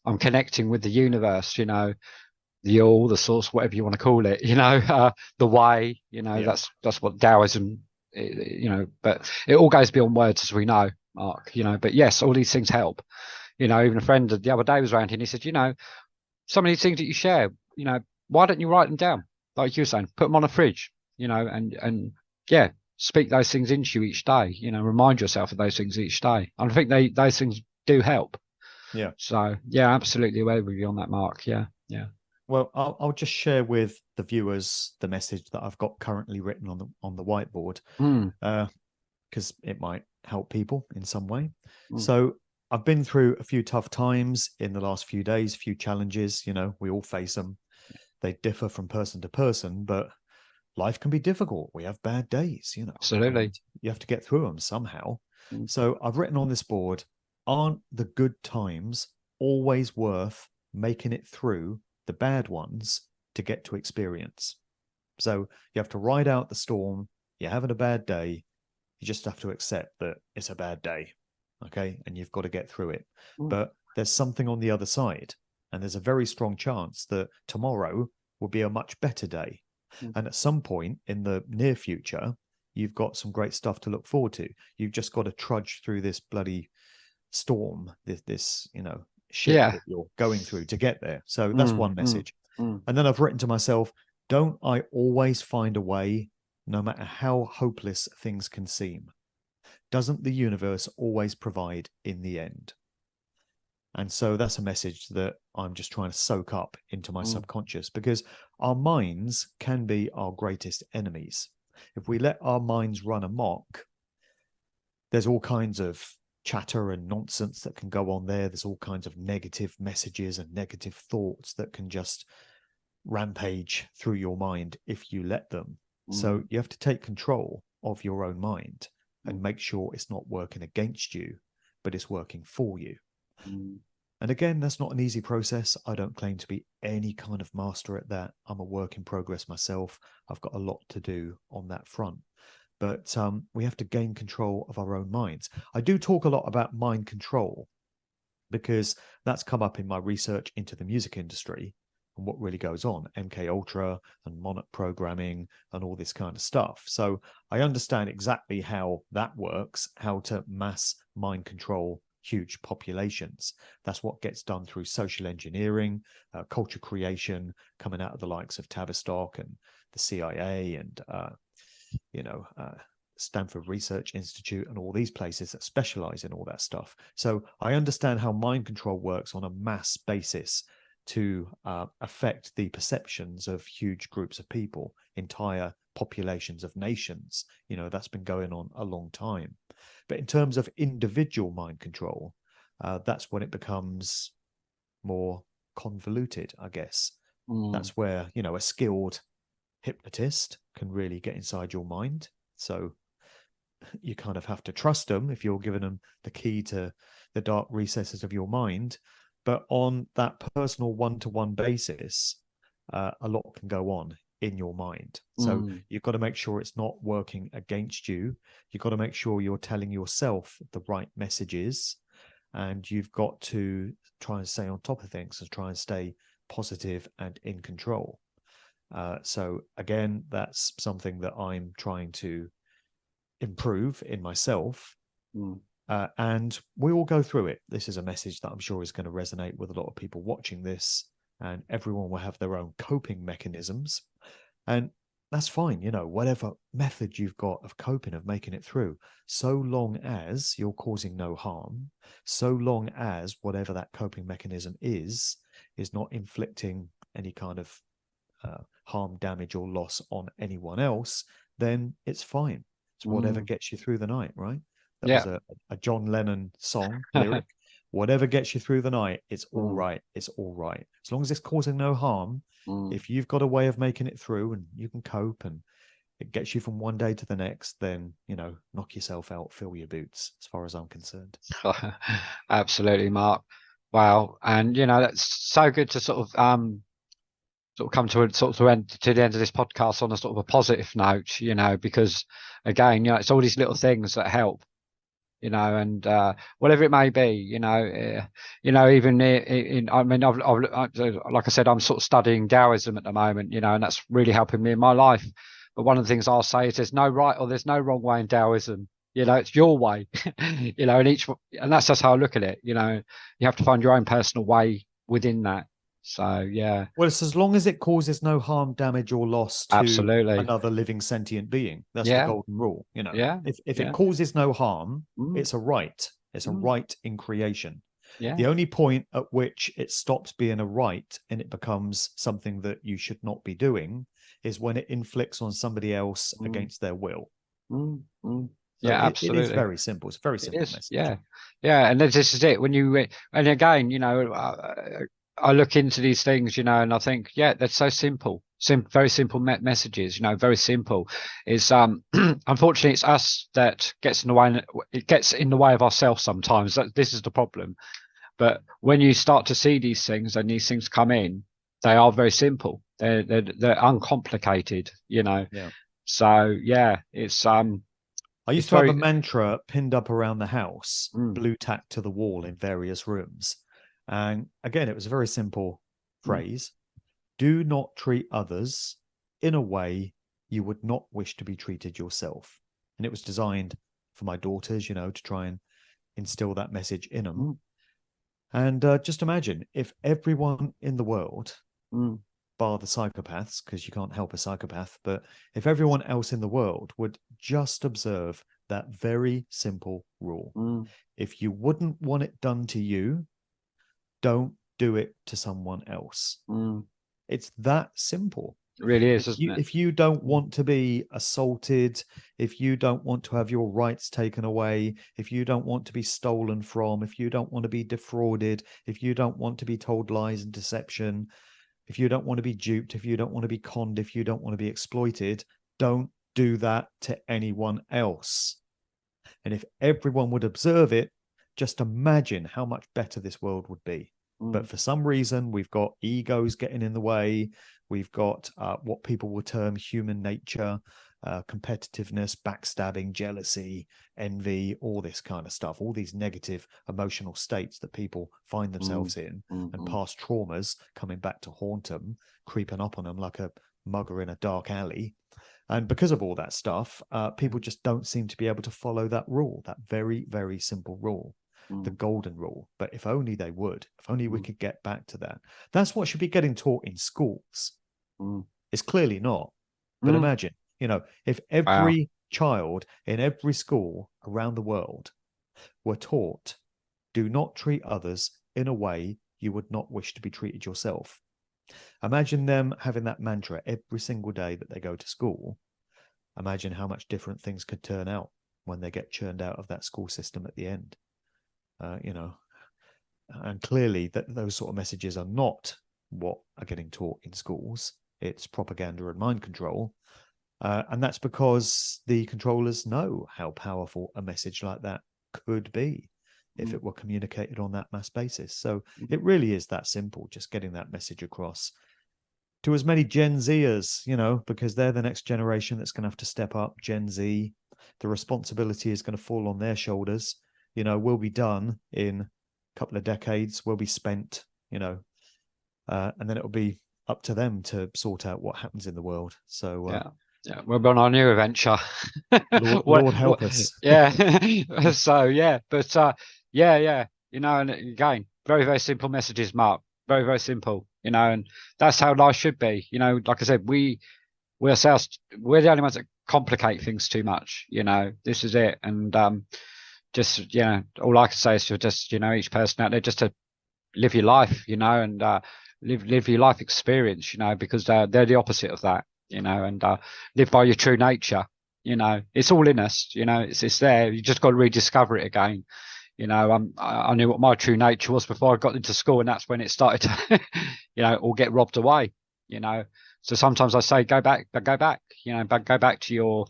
I'm connecting with the universe, the all, the source, whatever you want to call it, the way, that's what Taoism, but it all goes beyond words, as we know, Mark, but yes, all these things help. Even a friend the other day was around here and he said, some of these things that you share, why don't you write them down? Like you were saying, put them on a fridge, and yeah, speak those things into you each day, remind yourself of those things each day. And I think those things do help. Yeah. So yeah, absolutely aware with you on that, Mark. Yeah. Well, I'll just share with the viewers the message that I've got currently written on the whiteboard, because it might help people in some way. So I've been through a few tough times in the last few days, few challenges. We all face them. They differ from person to person, but life can be difficult. We have bad days, Absolutely. You have to get through them somehow. So I've written on this board, aren't the good times always worth making it through the bad ones to get to experience? So you have to ride out the storm. You're having a bad day. You just have to accept that it's a bad day. Okay. And you've got to get through it. But there's something on the other side. And there's a very strong chance that tomorrow will be a much better day. And at some point in the near future, you've got some great stuff to look forward to. You've just got to trudge through this bloody storm, this shit Yeah. that you're going through to get there. So that's one message. Mm. And then I've written to myself, don't I always find a way, no matter how hopeless things can seem? Doesn't the universe always provide in the end? And so that's a message that I'm just trying to soak up into my subconscious, because our minds can be our greatest enemies. If we let our minds run amok, there's all kinds of chatter and nonsense that can go on there. There's all kinds of negative messages and negative thoughts that can just rampage through your mind if you let them. So you have to take control of your own mind and make sure it's not working against you, but it's working for you. And again, that's not an easy process. I don't claim to be any kind of master at that. I'm a work in progress myself. I've got a lot to do on that front. But we have to gain control of our own minds. I do talk a lot about mind control because that's come up in my research into the music industry and what really goes on, MK Ultra and Monarch programming and all this kind of stuff. So I understand exactly how that works, how to mass mind control huge populations. That's what gets done through social engineering, culture creation, coming out of the likes of Tavistock and the CIA and Stanford Research Institute and all these places that specialize in all that stuff. So I understand how mind control works on a mass basis to affect the perceptions of huge groups of people, entire populations of nations. That's been going on a long time. But in terms of individual mind control, that's when it becomes more convoluted, I guess. That's where, a skilled hypnotist can really get inside your mind. So you kind of have to trust them if you're giving them the key to the dark recesses of your mind. But on that personal one-to-one basis, a lot can go on in your mind. So you've got to make sure it's not working against you. You've got to make sure you're telling yourself the right messages, and you've got to try and stay on top of things and try and stay positive and in control. So again, that's something that I'm trying to improve in myself. And we all go through it. This is a message that I'm sure is going to resonate with a lot of people watching this, and everyone will have their own coping mechanisms. And that's fine, whatever method you've got of coping, of making it through, so long as you're causing no harm, so long as whatever that coping mechanism is not inflicting any kind of harm, damage, or loss on anyone else, then it's fine. It's whatever gets you through the night, right? That was a John Lennon song lyric. Whatever gets you through the night, it's all right. It's all right. As long as it's causing no harm, if you've got a way of making it through and you can cope and it gets you from one day to the next, then, knock yourself out, fill your boots, as far as I'm concerned. Absolutely, Mark. Wow. And, that's so good to sort of come to the end of this podcast on a sort of a positive note, because again, it's all these little things that help, and whatever it may be, even like I said, I'm sort of studying Taoism at the moment, and that's really helping me in my life. But one of the things I'll say is there's no right or there's no wrong way in Taoism. It's your way, and that's just how I look at it. You have to find your own personal way within that. So, yeah. Well, it's as long as it causes no harm, damage, or loss to Absolutely. another living sentient being. That's the golden rule. Yeah. If it causes no harm, it's a right. It's a right in creation. Yeah. The only point at which it stops being a right and it becomes something that you should not be doing is when it inflicts on somebody else against their will. So absolutely. It is very simple. It's a very simple message. Yeah. And this is it. When you, and again, I look into these things, and I think, that's so simple. Very simple messages, very simple. Is unfortunately it's us that gets in the way. It gets in the way of ourselves sometimes. This is the problem. But when you start to see these things and these things come in, they are very simple. They're uncomplicated, Yeah. So it's I used to have a mantra pinned up around the house, blue tack to the wall in various rooms. And again, it was a very simple phrase. Do not treat others in a way you would not wish to be treated yourself. And it was designed for my daughters, to try and instill that message in them. And just imagine if everyone in the world, Mm, bar the psychopaths, because you can't help a psychopath, but if everyone else in the world would just observe that very simple rule. mm, If you wouldn't want it done to you, don't do it to someone else. mm. It's that simple. It really is, isn't it? If you don't Mm, want to be assaulted, if you don't want to have your rights taken away, if you don't want to be stolen from, if you don't want to be defrauded, if you don't want to be told lies and deception, if you don't want to be duped, if you don't want to be conned, if you don't want to be exploited, don't do that to anyone else. And if everyone would observe it, just imagine how much better this world would be. But for some reason, we've got egos getting in the way. We've got what people will term human nature, competitiveness, backstabbing, jealousy, envy, all this kind of stuff, all these negative emotional states that people find themselves in, and past traumas coming back to haunt them, creeping up on them like a mugger in a dark alley. And because of all that stuff, people just don't seem to be able to follow that rule, that very, very simple rule, the golden rule. But if only they would, if only we could get back to that. That's what should be getting taught in schools. It's clearly not. But imagine, if every child in every school around the world were taught, do not treat others in a way you would not wish to be treated yourself. Imagine them having that mantra every single day that they go to school. Imagine how much different things could turn out when they get churned out of that school system at the end. And clearly those sort of messages are not what are getting taught in schools. It's propaganda and mind control. And that's because the controllers know how powerful a message like that could be if it were communicated on that mass basis. So it really is that simple, just getting that message across to as many Gen Zers, because they're the next generation that's going to have to step up. Gen Z, the responsibility is going to fall on their shoulders. We'll be done in a couple of decades. We'll be spent, and then it'll be up to them to sort out what happens in the world. So yeah, we're on our new adventure. Lord help us. Yeah. So yeah, but yeah, and again, very, very simple messages, Mark. Very, very simple, and that's how life should be. Like I said, we ourselves, we're the only ones that complicate things too much. This is it. And just all I can say is to just each person out there just to live your life, and live your life experience, because they're the opposite of that, and live by your true nature. It's all in us. It's there. You just got to rediscover it again. I knew what my true nature was before I got into school, and that's when it started to, all get robbed away. So sometimes I say, go back, go back to your,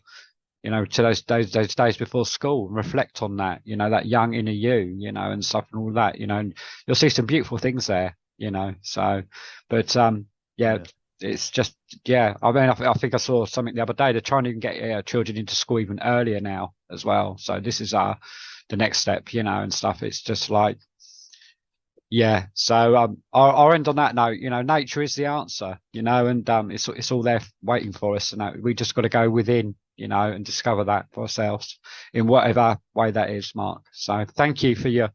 to those days before school, and reflect on that, that young inner you, and stuff and all that, and you'll see some beautiful things there, So, but yeah. It's just, I mean, I think I saw something the other day. They're trying to even get children into school even earlier now as well. So this is the next step, and stuff. It's just like, yeah. So I'll end on that note. Nature is the answer. And it's all there waiting for us. And we just got to go within, and discover that for ourselves in whatever way that is, Mark. So thank you for your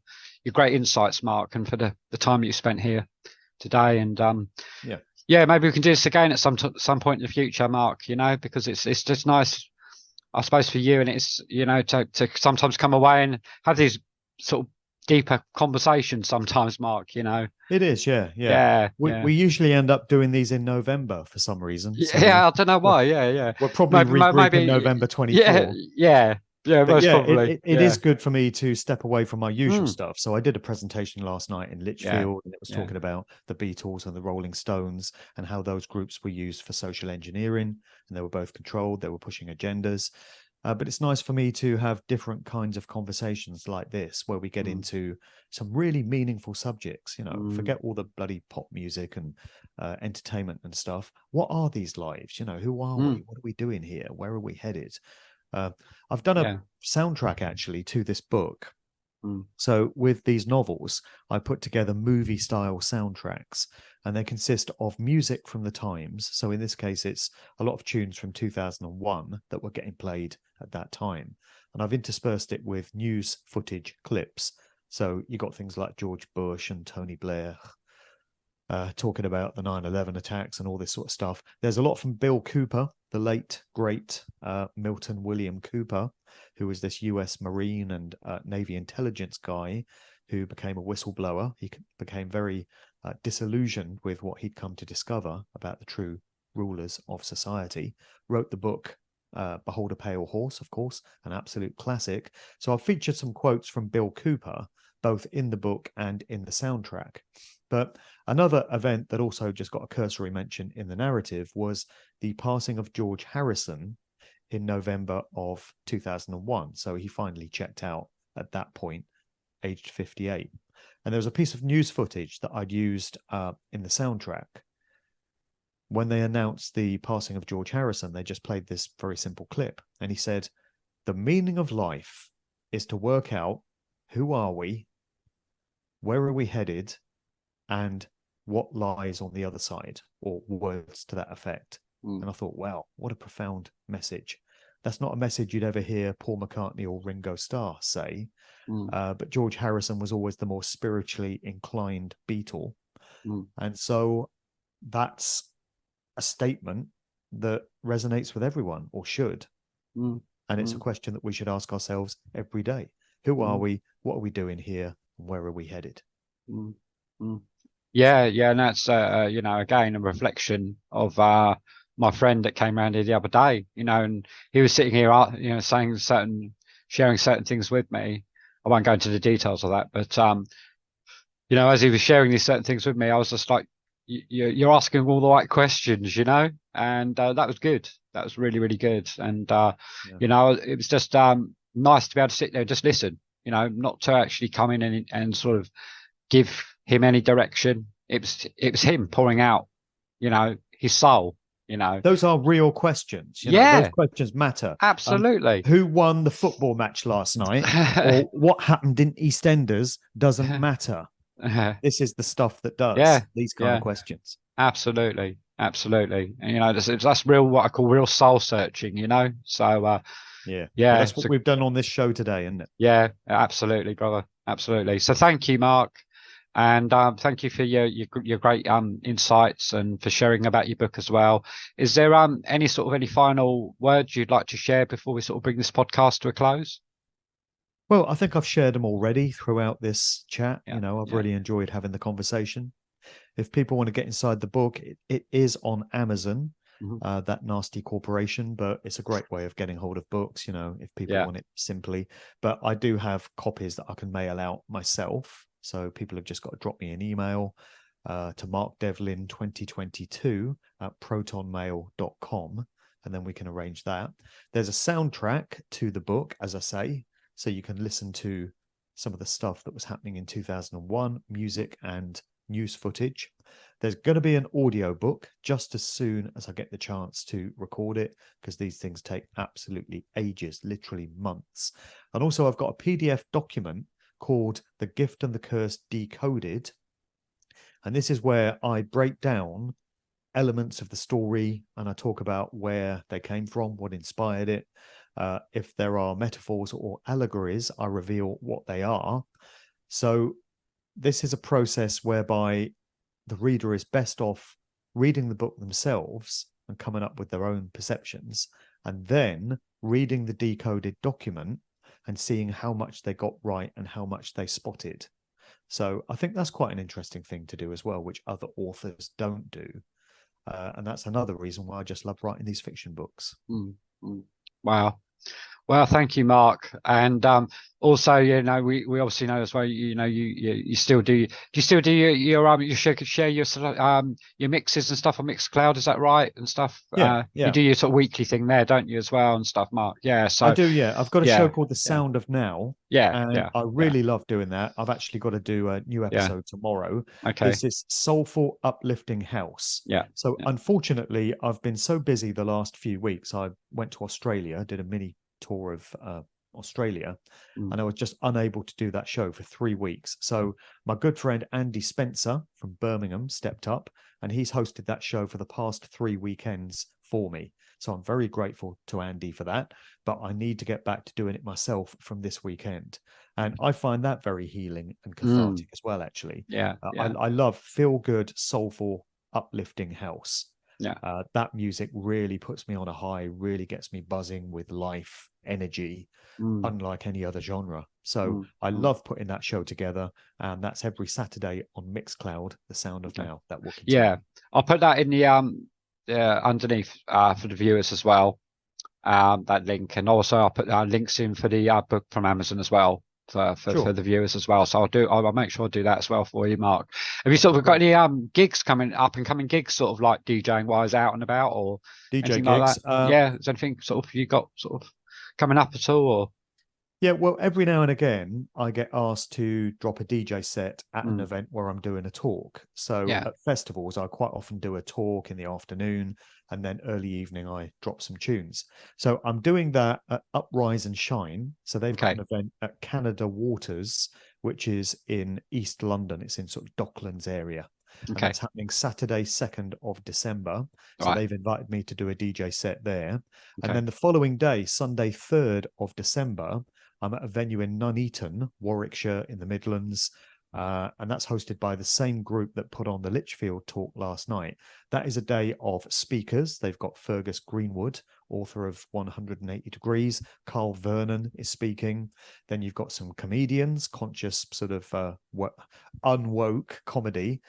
great insights, Mark, and for the time you spent here today. And yeah, maybe we can do this again at some point in the future, Mark. Because it's just nice, I suppose, for you, and it's to sometimes come away and have these sort of deeper conversations. Sometimes, Mark. It is, yeah. We usually end up doing these in November for some reason. So I don't know why. Yeah. We'll probably regroup in November 24. Yeah, but most probably. It is good for me to step away from my usual stuff. So I did a presentation last night in Lichfield, and it was talking about the Beatles and the Rolling Stones and how those groups were used for social engineering, and they were both controlled. They were pushing agendas. But it's nice for me to have different kinds of conversations like this, where we get into some really meaningful subjects. Forget all the bloody pop music and entertainment and stuff. What are these lives? Who are we? What are we doing here? Where are we headed? I've done a soundtrack actually to this book. So with these novels, I put together movie style soundtracks, and they consist of music from the times. So in this case, it's a lot of tunes from 2001 that were getting played at that time. And I've interspersed it with news footage clips. So you got things like George Bush and Tony Blair talking about the 9/11 attacks and all this sort of stuff. There's a lot from Bill Cooper, the late, great Milton William Cooper, who was this US Marine and Navy intelligence guy who became a whistleblower. He became very disillusioned with what he'd come to discover about the true rulers of society. Wrote the book Behold a Pale Horse, of course, an absolute classic. So I've featured some quotes from Bill Cooper, both in the book and in the soundtrack. But another event that also just got a cursory mention in the narrative was the passing of George Harrison in November of 2001. So he finally checked out at that point, aged 58. And there was a piece of news footage that I'd used in the soundtrack. When they announced the passing of George Harrison, they just played this very simple clip. And he said, "The meaning of life is to work out who are we, where are we headed, and what lies on the other side," or words to that effect. And I thought, wow, what a profound message. That's not a message you'd ever hear Paul McCartney or Ringo Starr say. But George Harrison was always the more spiritually inclined Beatle. And so that's a statement that resonates with everyone, or should. And it's a question that we should ask ourselves every day. Who are we? What are we doing here? And where are we headed? Yeah, and that's again a reflection of my friend that came around here the other day, and he was sitting here, sharing certain things with me. I won't go into the details of that, but as he was sharing these certain things with me, I was just like, you're asking all the right questions, and that was good. That was really, really good. And it was just nice to be able to sit there and just listen, not to actually come in and sort of give him any direction. It was him pouring out, his soul. Those are real questions. Those questions matter. Absolutely. Who won the football match last night, or what happened in EastEnders doesn't matter. This is the stuff that does. These kind of questions. Absolutely. And, that's real, what I call real soul searching. So well, that's what we've done on this show today, isn't it? Yeah, absolutely, brother. Absolutely. So thank you, Mark. And thank you for your great insights and for sharing about your book as well. Is there any final words you'd like to share before we sort of bring this podcast to a close? Well, I think I've shared them already throughout this chat. I've really enjoyed having the conversation. If people want to get inside the book, it is on Amazon, that nasty corporation, but it's a great way of getting hold of books, if people want it simply. But I do have copies that I can mail out myself. So people have just got to drop me an email to markdevlin2022 at protonmail.com, and then we can arrange that. There's a soundtrack to the book, as I say, so you can listen to some of the stuff that was happening in 2001, music and news footage. There's going to be an audio book just as soon as I get the chance to record it, because these things take absolutely ages, literally months. And also I've got a PDF document called The Gift and the Curse Decoded. And this is where I break down elements of the story and I talk about where they came from, what inspired it. If there are metaphors or allegories, I reveal what they are. So this is a process whereby the reader is best off reading the book themselves and coming up with their own perceptions, and then reading the decoded document and seeing how much they got right and how much they spotted. So I think that's quite an interesting thing to do as well, which other authors don't do. And that's another reason why I just love writing these fiction books. Wow. Well, thank you, Mark. And also, we obviously know as well. You still do. Do you still do you share your sort of your mixes and stuff on Mixcloud? Is that right and stuff? Yeah. You do your sort of weekly thing there, don't you, as well and stuff, Mark? Yeah. So I do. Yeah, I've got a show called The Sound of Now. Yeah. I really love doing that. I've actually got to do a new episode tomorrow. Okay. This is Soulful Uplifting House. So unfortunately, I've been so busy the last few weeks. I went to Australia, did a mini tour of Australia, and I was just unable to do that show for 3 weeks. So my good friend Andy Spencer from Birmingham stepped up, and he's hosted that show for the past 3 weekends for me. So I'm very grateful to Andy for that, but I need to get back to doing it myself from this weekend. And I find that very healing and cathartic as well, actually. Yeah, I love feel-good, soulful, uplifting house. yeah. That music really puts me on a high, really gets me buzzing with life, energy, unlike any other genre. So I love putting that show together, and that's every Saturday on Mixcloud, The Sound of Now. That will continue. Yeah, I'll put that in the underneath for the viewers as well. That link, and also I'll put links in for the book from Amazon as well for the viewers as well. So I'll make sure I do that as well for you, Mark. Have you sort of got any gigs coming up and coming gigs, sort of like DJing wise out and about, or DJ anything gigs? like that? Yeah, is anything sort of you got sort of coming up at all? Or yeah, well, every now and again, I get asked to drop a DJ set at an event where I'm doing a talk. So at festivals, I quite often do a talk in the afternoon, and then early evening, I drop some tunes. So I'm doing that at Uprise and Shine. So they've got an event at Canada Waters, which is in East London. It's in sort of Docklands area. And that's happening Saturday, 2nd of December. So they've invited me to do a DJ set there. And then the following day, Sunday, 3rd of December, I'm at a venue in Nuneaton, Warwickshire in the Midlands. And that's hosted by the same group that put on the Lichfield talk last night. That is a day of speakers. They've got Fergus Greenwood, author of 180 Degrees. Carl Vernon is speaking. Then you've got some comedians, conscious sort of unwoke comedy.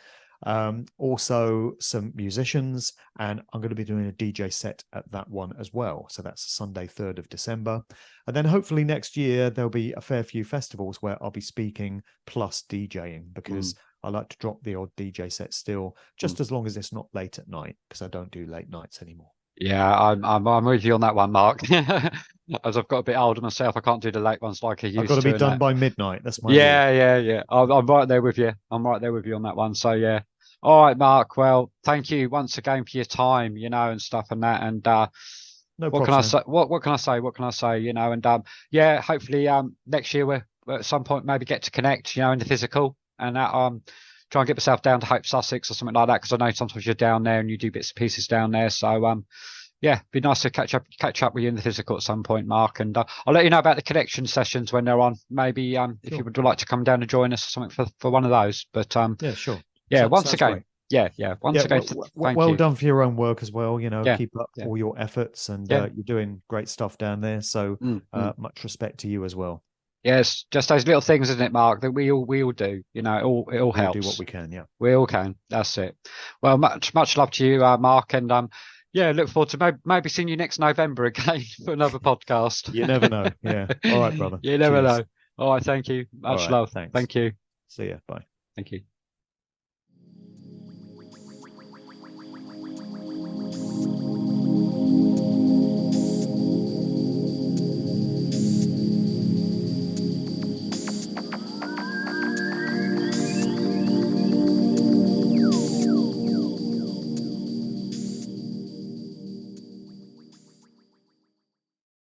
Also some musicians, and I'm going to be doing a DJ set at that one as well. So that's Sunday, 3rd of December. And then hopefully next year, there'll be a fair few festivals where I'll be speaking plus DJing, because I like to drop the odd DJ set still, just as long as it's not late at night, because I don't do late nights anymore. Yeah, I'm with you on that one, Mark. As I've got a bit older myself, I can't do the late ones like I used to. I've got to be done by midnight. That's my yeah. I'm right there with you. I'm right there with you on that one. So yeah. All right, Mark. Well, thank you once again for your time, and stuff and that. And no what can I say? What can I say? What can I say? And yeah, hopefully next year we'll at some point maybe get to connect, in the physical, and that try and get myself down to Hope Sussex or something like that, because I know sometimes you're down there and you do bits and pieces down there. So yeah, it'd be nice to catch up with you in the physical at some point, Mark. And I'll let you know about the connection sessions when they're on. Maybe if you would like to come down and join us or something for one of those. But yeah, sure. Yeah, once again, great. Once again, well done for your own work as well. Keep up all your efforts, and you're doing great stuff down there. So much respect to you as well. Yes, just those little things, isn't it, Mark, that we all do. It all helps. We do what we can. Yeah, we all can. That's it. Well, much love to you, Mark, and look forward to maybe seeing you next November again for another podcast. You never know. Yeah. All right, brother. You never know. All right. Thank you. Much love. Thanks. Thank you. See ya. Bye. Thank you.